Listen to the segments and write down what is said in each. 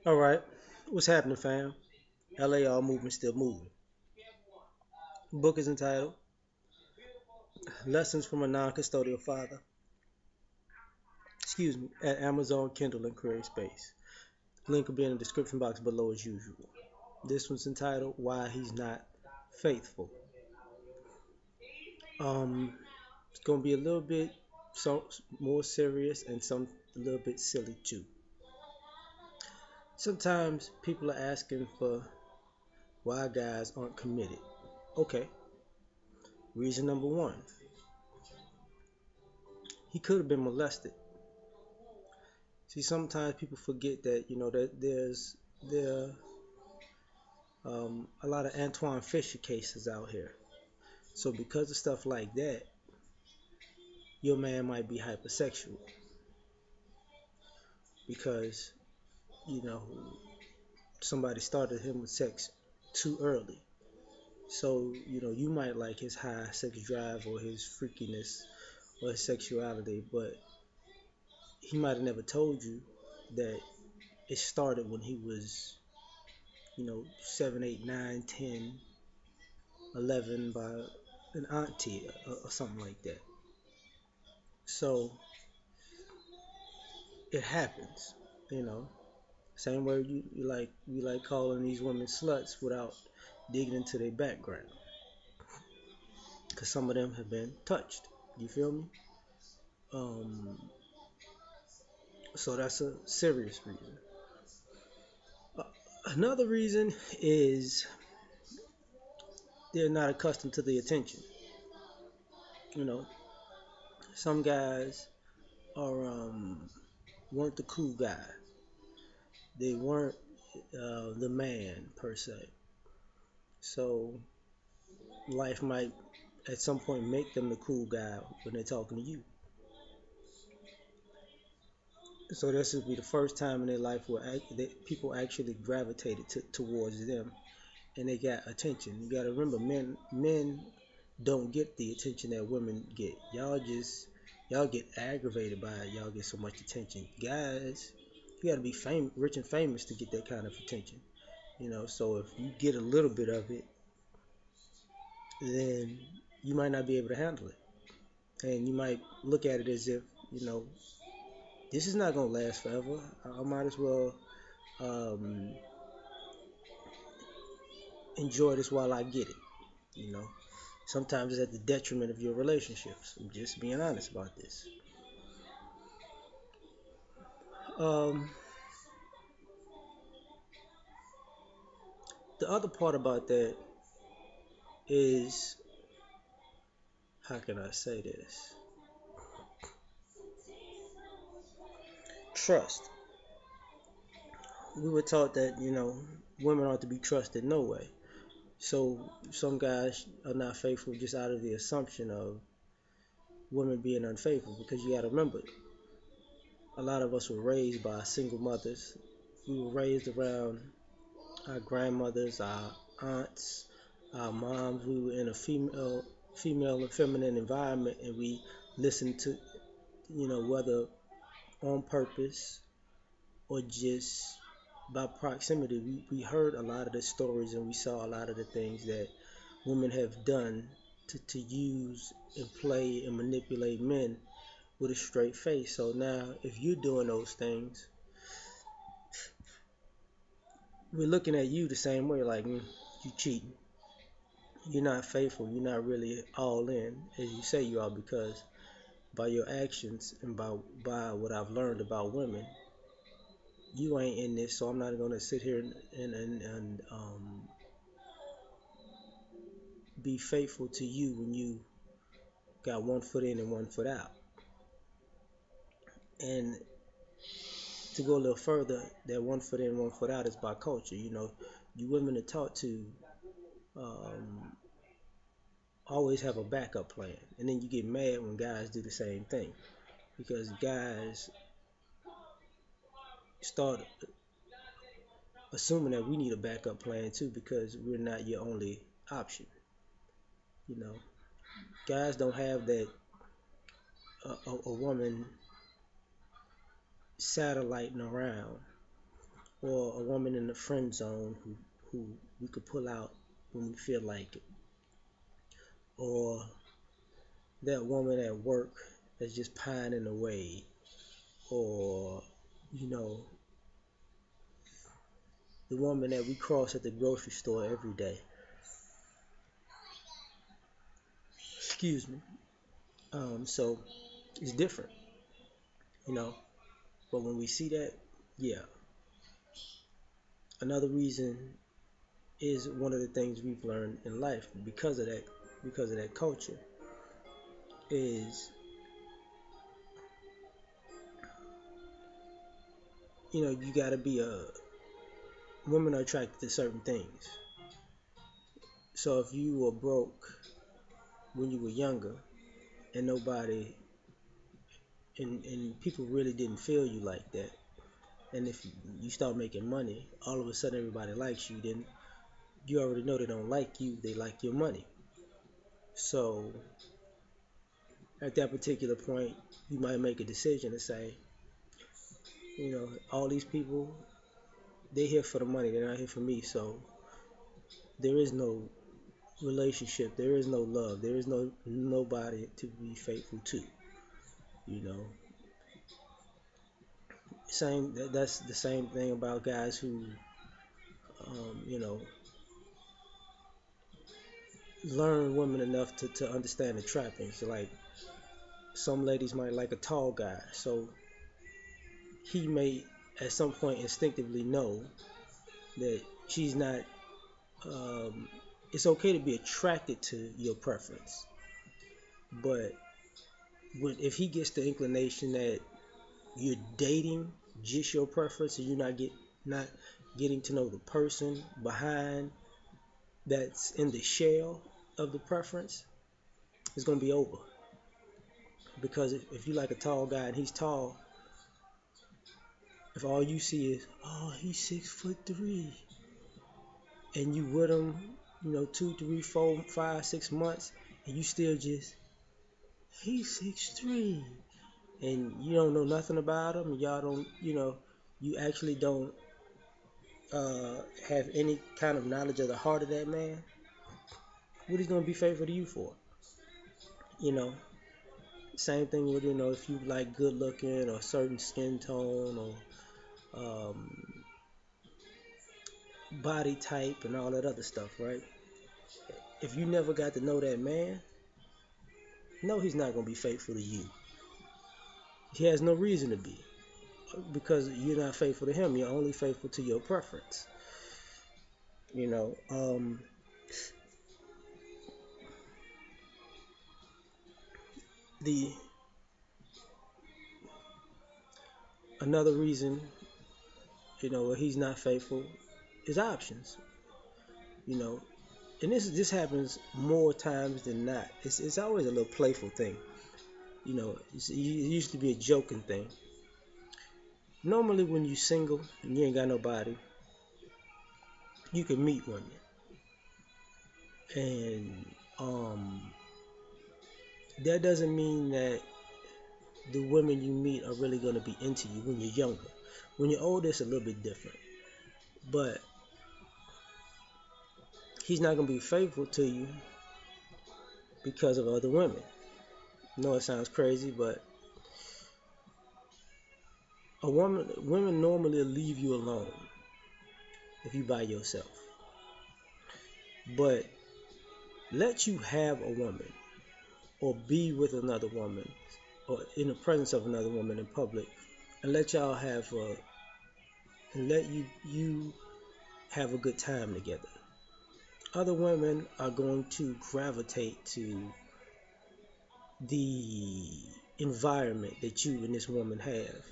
All right, what's happening, fam? L.A.R movement still moving. The book is entitled "Lessons from a Non-Custodial Father." Excuse me, at Amazon, Kindle, and Create Space. Link will be in the description box below as usual. This one's entitled "Why He's Not Faithful." It's gonna be a little bit more serious and some a little bit silly too. Sometimes people are asking for why guys aren't committed. Okay, reason number one: he could have been molested. See, sometimes people forget that that there a lot of Antoine Fisher cases out here. So because of stuff like that, your man might be hypersexual because you know somebody started him with sex too early. So you might like his high sex drive or his freakiness or his sexuality, but he might have never told you that it started when he was 7, 8, 9, 10, 11 by an auntie or something like that. So it happens, you know. Same way you like calling these women sluts without digging into their background, because some of them have been touched. You feel me? Um, so that's a serious reason. Uh, Another reason is they're not accustomed to the attention. You know, some guys are weren't the cool guy. They weren't the man per se. So life might at some point make them the cool guy when they're talking to you. So this would be the first time in their life where people actually gravitated towards them and they got attention. You got to remember, men don't get the attention that women get. Y'all get aggravated by it. Y'all get so much attention. Guys, you got to be rich and famous to get that kind of attention. So if you get a little bit of it, then you might not be able to handle it, and you might look at it as if you know this is not gonna last forever. I might as well um, enjoy this while I get it. You know, sometimes it's at the detriment of your relationships. I'm just being honest about this. Um, the other part about that is, how can I say this? Trust. We were taught that women are to be trusted no way. So some guys are not faithful just out of the assumption of women being unfaithful, because you got to remember, a lot of us were raised by single mothers. We were raised around our grandmothers, our aunts, our moms. We were in a female and feminine environment, and we listened to, whether on purpose or just by proximity, we heard a lot of the stories and we saw a lot of the things that women have done to use and play and manipulate men with a straight face. So now, if you're doing those things, we're looking at you the same way, like you cheating. You're not faithful. You're not really all in as you say you are, because by your actions and by what I've learned about women, you ain't in this. So I'm not gonna sit here and be faithful to you when you got one foot in and one foot out. And to go a little further, that one foot in, one foot out is by culture. You women are taught to um, always have a backup plan, and then you get mad when guys do the same thing, because guys start assuming that we need a backup plan too, because we're not your only option. You know, guys don't have that a woman satelliting around or a woman in the friend zone who we could pull out when we feel like it, or that woman at work that's just pining away, or you know, the woman that we cross at the grocery store every day. Excuse me. So it's different, you know. But when we see that, yeah. Another reason is one of the things we've learned in life because of that culture is, you got to be a women are attracted to certain things. So if you were broke when you were younger and and people really didn't feel you like that, and if you start making money, all of a sudden everybody likes you, then you already know they don't like you, they like your money. So at that particular point, you might make a decision to say, all these people, they're here for the money, they're not here for me. So there is no relationship, there is no love, there is nobody to be faithful to. You know, that's the same thing about guys who, um, you know, learn women enough to understand the trappings. Like some ladies might like a tall guy, so he may at some point instinctively know that she's not. Um, it's okay to be attracted to your preference, but if he gets the inclination that you're dating just your preference and you're not getting to know the person behind that's in the shell of the preference, it's gonna be over. Because if you like a tall guy and he's tall, if all you see is, oh, he's 6'3", and you with him, 2, 3, 4, 5, 6 months, and you still just, he's 6'3", and you don't know nothing about him, and y'all don't, you actually don't have any kind of knowledge of the heart of that man, what he's gonna be faithful to you for? You know, same thing with if you like good looking or certain skin tone or body type and all that other stuff, right? If you never got to know that man, no, he's not gonna be faithful to you. He has no reason to be, because you're not faithful to him. You're only faithful to your preference. You know, the another reason, he's not faithful is options. You know, and this happens more times than not. It's always a little playful thing. It used to be a joking thing. Normally, when you're single and you ain't got nobody, you can meet one, and that doesn't mean that the women you meet are really going to be into you when you're younger. When you're older, it's a little bit different. But he's not going to be faithful to you because of other women. I know it sounds crazy, but women normally leave you alone if you by yourself. But let you have a woman or be with another woman or in the presence of another woman in public, and let y'all have and let you have a good time together. Other women are going to gravitate to the environment that you and this woman have,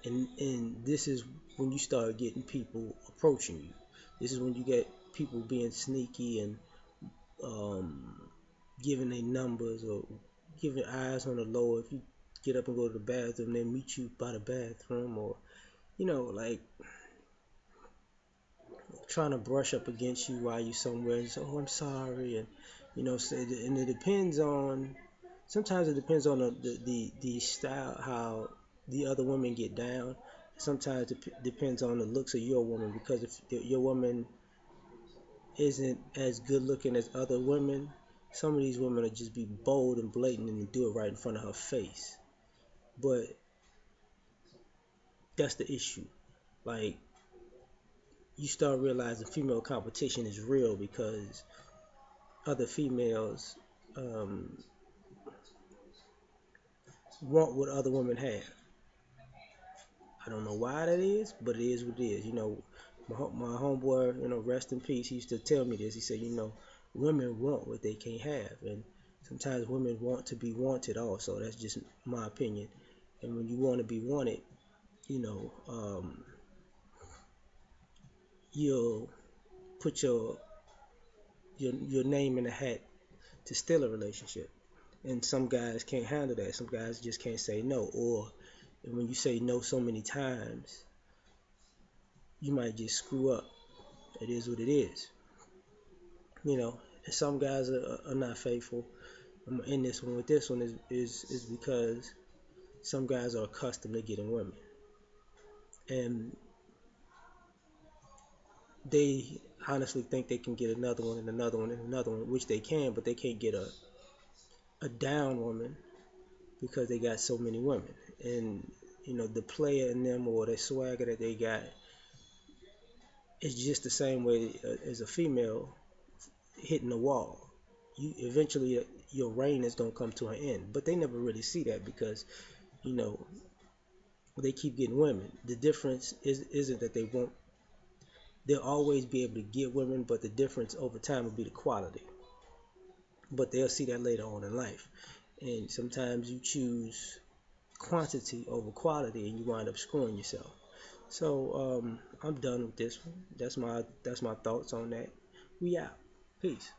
and this is when you start getting people approaching you. This is when you get people being sneaky and um, giving their numbers or giving eyes on the low. If you get up and go to the bathroom, they meet you by the bathroom, or like trying to brush up against you while you're somewhere and say, oh, I'm sorry, and and it depends on. Sometimes it depends on the style, how the other women get down. sometimes it depends on the looks of your woman, because if your woman isn't as good looking as other women, some of these women will just be bold and blatant and do it right in front of her face. But that's the issue. Like, you start realizing female competition is real because other females um, want what other women have. I don't know why that is, but it is what it is. My homeboy, rest in peace, he used to tell me this. He said, women want what they can't have, and sometimes women want to be wanted also. That's just my opinion. And when you want to be wanted, you know, um, you'll put your name in a hat to steal a relationship. And some guys can't handle that. Some guys just can't say no. Or when you say no so many times, you might just screw up. It is what it is. And some guys are not faithful. I'm in this one with this one is because some guys are accustomed to getting women, and they honestly think they can get another one and another one and another one, which they can, but they can't get a down woman because they got so many women. And the player in them, or the swagger that they got, is just the same way as a female hitting the wall. You eventually, your reign is gonna come to an end, but they never really see that because you know they keep getting women. The difference isn't that they won't. They'll always be able to get women, but the difference over time will be the quality. But they'll see that later on in life. And sometimes you choose quantity over quality, and you wind up screwing yourself. So I'm done with this one. That's my thoughts on that. We out. Peace.